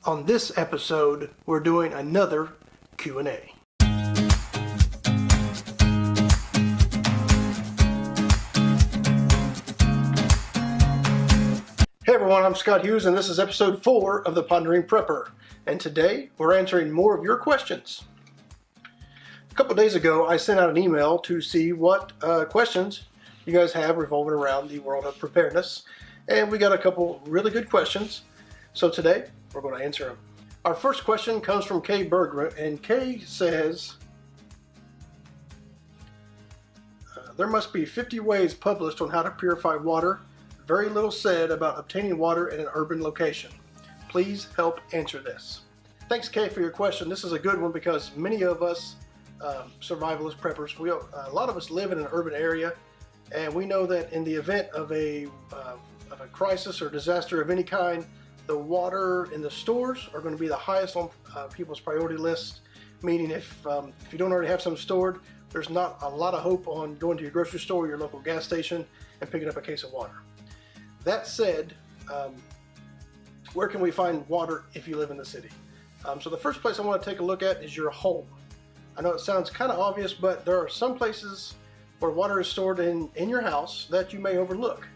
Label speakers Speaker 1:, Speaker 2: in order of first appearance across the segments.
Speaker 1: On this episode, we're doing another Q&A. Hey everyone, I'm Scott Hughes and this is episode 4 of the Pondering Prepper. And today, we're answering more of your questions. A couple days ago, I sent out an email to see what questions you guys have revolving around the world of preparedness. And we got a couple really good questions. So today, we're going to answer them. Our first question comes from Kay Berger, and Kay says, there must be 50 ways published on how to purify water. Very little said about obtaining water in an urban location. Please help answer this. Thanks, Kay, for your question. This is a good one because many of us survivalist preppers, a lot of us live in an urban area, and we know that in the event of a crisis or disaster of any kind, the water in the stores are going to be the highest on people's priority list, meaning if you don't already have some stored, there's not a lot of hope on going to your grocery store or your local gas station and picking up a case of water. That said, where can we find water if you live in the city? So the first place I want to take a look at is your home. I know it sounds kind of obvious, but there are some places where water is stored in your house that you may overlook.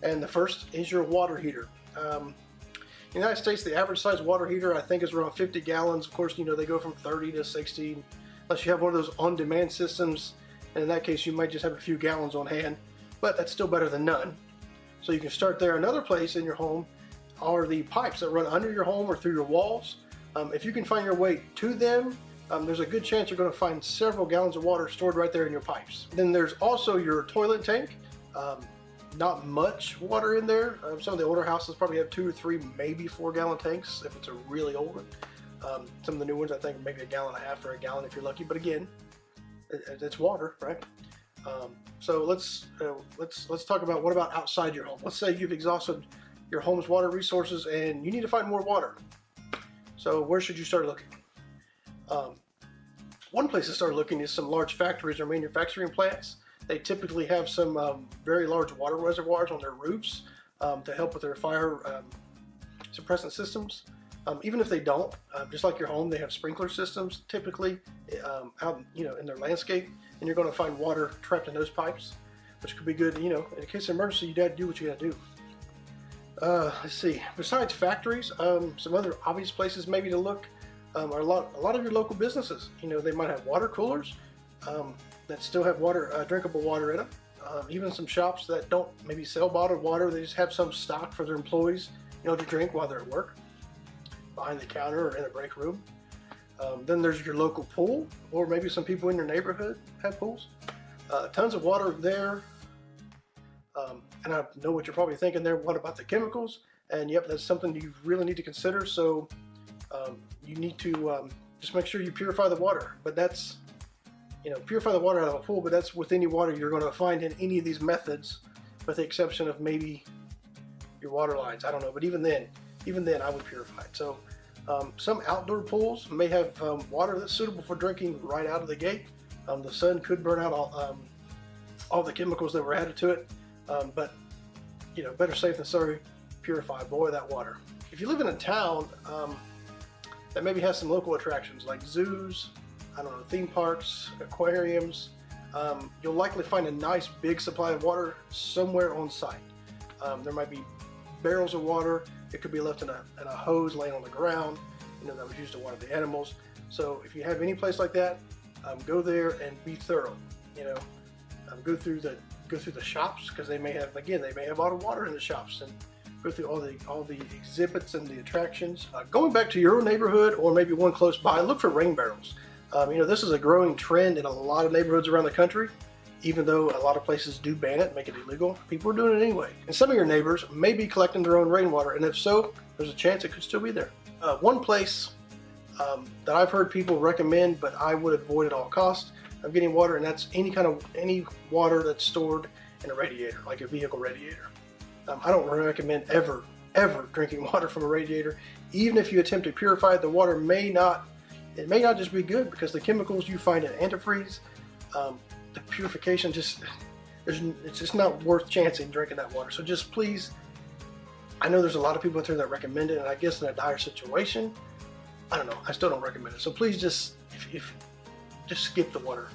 Speaker 1: And the first is your water heater. In the United States, the average size water heater I think is around 50 gallons. Of course, you know, they go from 30 to 60, unless you have one of those on-demand systems. And in that case, you might just have a few gallons on hand, but that's still better than none. So you can start there. Another place in your home are the pipes that run under your home or through your walls. If you can find your way to them, there's a good chance you're going to find several gallons of water stored right there in your pipes. Then there's also your toilet tank. Not much water in there. Some of the older houses probably have 2 or 3, maybe 4-gallon tanks if it's a really old one. Some of the new ones I think maybe 1.5 gallons or a gallon if you're lucky. But again, it's water, right? So let's talk about what about outside your home. Let's say you've exhausted your home's water resources and you need to find more water. So where should you start looking? One place to start looking is some large factories or manufacturing plants. They typically have some very large water reservoirs on their roofs to help with their fire suppressant systems. Even if they don't, just like your home, they have sprinkler systems typically out, in their landscape, and you're going to find water trapped in those pipes, which could be good. In a case of emergency, you got to do what you got to do. Let's see. Besides factories, some other obvious places maybe to look are a lot of your local businesses. They might have water coolers that still have water, drinkable water in them. Even some shops that don't maybe sell bottled water, they just have some stock for their employees, to drink while they're at work, behind the counter or in a break room. Then there's your local pool, or maybe some people in your neighborhood have pools. Tons of water there. And I know what you're probably thinking there. What about the chemicals? And yep, that's something you really need to consider. So you need to just make sure you purify the water. But that's purify the water out of a pool, but that's with any water you're going to find in any of these methods, with the exception of maybe your water lines. I don't know, but even then I would purify it. So some outdoor pools may have water that's suitable for drinking right out of the gate. The sun could burn out all the chemicals that were added to it, but better safe than sorry. Purify, boil that water. If you live in a town that maybe has some local attractions like zoos, theme parks, aquariums, you'll likely find a nice big supply of water somewhere on site. There might be barrels of water. It could be left in a hose laying on the ground, that was used to water the animals. So if you have any place like that, go there and be thorough. Go through the shops, because they may have bottled water in the shops, and go through all the exhibits and the attractions. Going back to your neighborhood or maybe one close by, look for rain barrels. This is a growing trend in a lot of neighborhoods around the country. Even though a lot of places do ban it, make it illegal, people are doing it anyway. And some of your neighbors may be collecting their own rainwater, and if so, there's a chance it could still be there. One place that I've heard people recommend, but I would avoid at all costs of getting water, and that's any water that's stored in a radiator, like a vehicle radiator. I don't recommend ever drinking water from a radiator. Even if you attempt to purify it, the water may not just be good, because the chemicals you find in antifreeze, the purification it's just not worth chancing drinking that water. So just please I know there's a lot of people out there that recommend it, and I guess in a dire situation, I don't know, I still don't recommend it. So please just, if just skip the water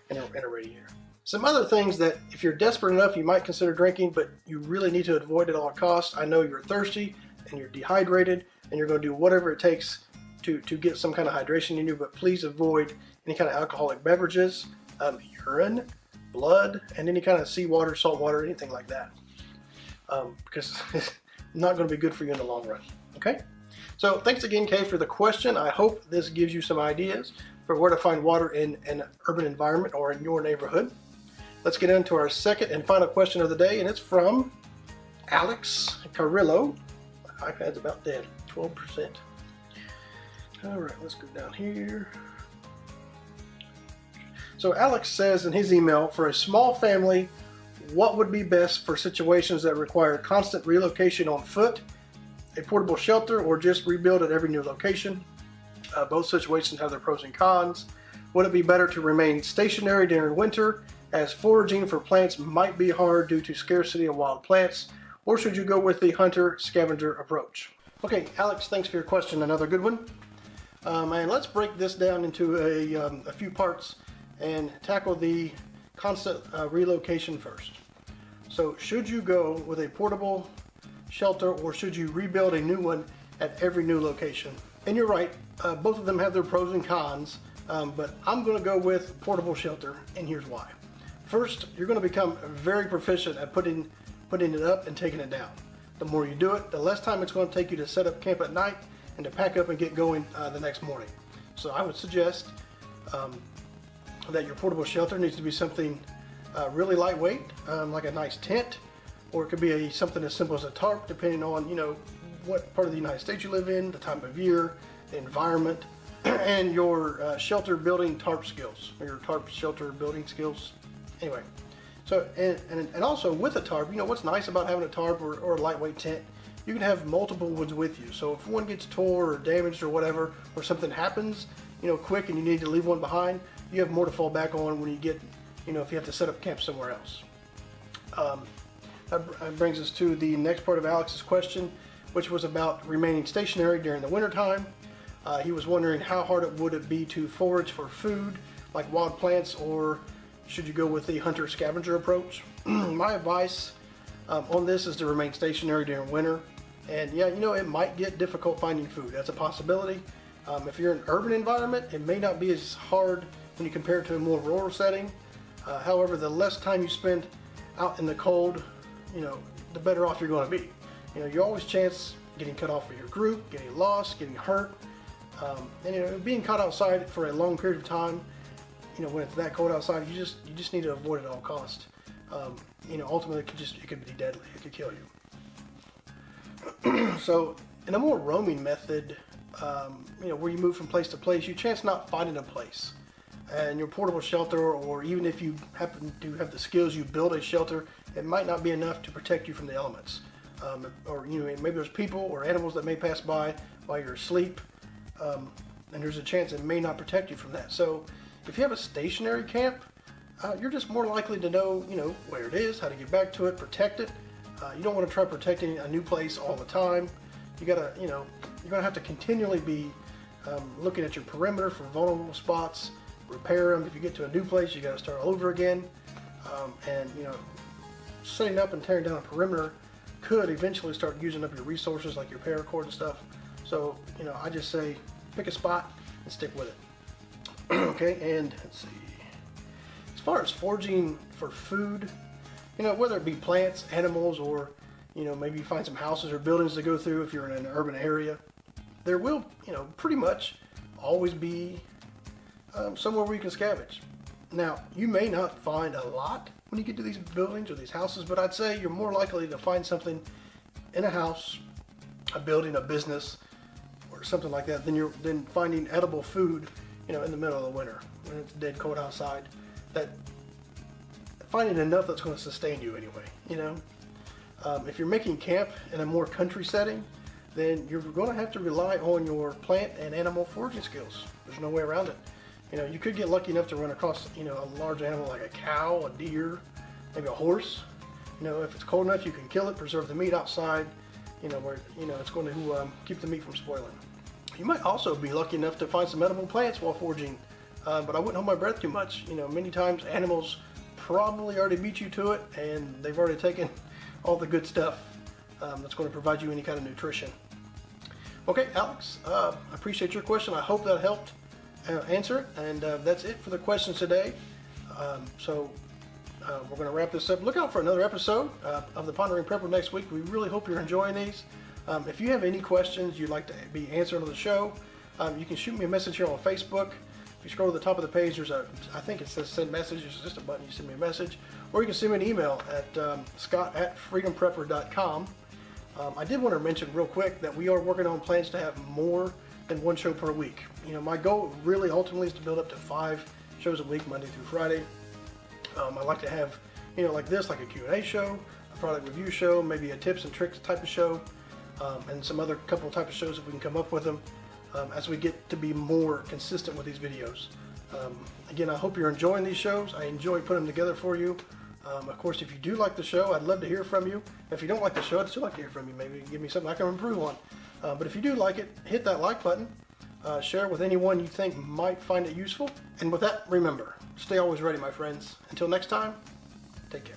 Speaker 1: in a radiator. Some other things that if you're desperate enough, you might consider drinking, but you really need to avoid at all costs. I know you're thirsty and you're dehydrated and you're going to do whatever it takes to get some kind of hydration in you, but please avoid any kind of alcoholic beverages, urine, blood, and any kind of seawater, salt water, anything like that, because it's not going to be good for you in the long run. Okay? So thanks again, Kay, for the question. I hope this gives you some ideas for where to find water in an urban environment or in your neighborhood. Let's get into our second and final question of the day, and it's from Alex Carrillo. My iPad's about dead, 12%. All right, let's go down here. So Alex says in his email, for a small family, what would be best for situations that require constant relocation on foot, a portable shelter, or just rebuild at every new location? Both situations have their pros and cons. Would it be better to remain stationary during winter, as foraging for plants might be hard due to scarcity of wild plants, or should you go with the hunter-scavenger approach? Okay, Alex, thanks for your question. Another good one. And let's break this down into a few parts and tackle the constant relocation first. So should you go with a portable shelter, or should you rebuild a new one at every new location? And you're right, both of them have their pros and cons, but I'm going to go with portable shelter, and here's why. First, you're going to become very proficient at putting it up and taking it down. The more you do it, the less time it's going to take you to set up camp at night and to pack up and get going the next morning. So I would suggest that your portable shelter needs to be something really lightweight, like a nice tent, or it could be something as simple as a tarp, depending on what part of the United States you live in, the time of year, the environment, and your shelter building tarp skills, or your tarp shelter building skills. Anyway, so and also with a tarp, what's nice about having a tarp or a lightweight tent, you can have multiple ones with you. So if one gets tore or damaged or whatever, or something happens, quick, and you need to leave one behind, you have more to fall back on when you get, if you have to set up camp somewhere else. That brings us to the next part of Alex's question, which was about remaining stationary during the wintertime. He was wondering how hard would it be to forage for food, like wild plants, or should you go with the hunter-scavenger approach? My advice on this is to remain stationary during winter. And yeah, it might get difficult finding food. That's a possibility. If you're in an urban environment, it may not be as hard when you compare it to a more rural setting. However, the less time you spend out in the cold, the better off you're going to be. You always chance getting cut off of your group, getting lost, getting hurt, and being caught outside for a long period of time. When it's that cold outside, you just need to avoid it at all costs. Ultimately, it could be deadly. It could kill you. So, in a more roaming method, where you move from place to place, you chance not finding a place. And your portable shelter, or even if you happen to have the skills, you build a shelter, it might not be enough to protect you from the elements. Or maybe there's people or animals that may pass by while you're asleep, and there's a chance it may not protect you from that. So if you have a stationary camp, you're just more likely to know, where it is, how to get back to it, protect it. You don't want to try protecting a new place all the time. You're gonna have to continually be looking at your perimeter for vulnerable spots, repair them. If you get to a new place, you got to start all over again. And setting up and tearing down a perimeter could eventually start using up your resources, like your paracord and stuff. So I just say pick a spot and stick with it. Okay, and let's see. As far as foraging for food, whether it be plants, animals, or maybe you find some houses or buildings to go through if you're in an urban area, there will pretty much always be somewhere where you can scavenge. Now, you may not find a lot when you get to these buildings or these houses, but I'd say you're more likely to find something in a house, a building, a business, or something like that than finding edible food, in the middle of the winter when it's dead cold outside. That finding enough that's going to sustain you anyway. If you're making camp in a more country setting, then you're going to have to rely on your plant and animal foraging skills. There's no way around it. You could get lucky enough to run across, a large animal like a cow, a deer, maybe a horse. If it's cold enough, you can kill it, preserve the meat outside, where it's going to keep the meat from spoiling. You might also be lucky enough to find some edible plants while foraging, but I wouldn't hold my breath too much. Many times animals probably already beat you to it, and they've already taken all the good stuff that's going to provide you any kind of nutrition. Okay, Alex, I appreciate your question. I hope that helped answer it, and that's it for the questions today. We're going to wrap this up. Look out for another episode of the Pondering Prepper next week. We really hope you're enjoying these. If you have any questions you'd like to be answered on the show, you can shoot me a message here on Facebook. If you scroll to the top of the page, I think it says send message. There's just a button, you send me a message. Or you can send me an email at scott@freedomprepper.com. I did want to mention real quick that we are working on plans to have more than one show per week. My goal really ultimately is to build up to 5 shows a week, Monday through Friday. I like to have, like this, like a Q&A show, a product review show, maybe a tips and tricks type of show, and some other couple type of shows if we can come up with them as we get to be more consistent with these videos. Again, I hope you're enjoying these shows. I enjoy putting them together for you. Of course, if you do like the show, I'd love to hear from you. If you don't like the show, I'd still like to hear from you. Maybe give me something I can improve on. But if you do like it, hit that like button. Share it with anyone you think might find it useful. And with that, remember, stay always ready, my friends. Until next time, take care.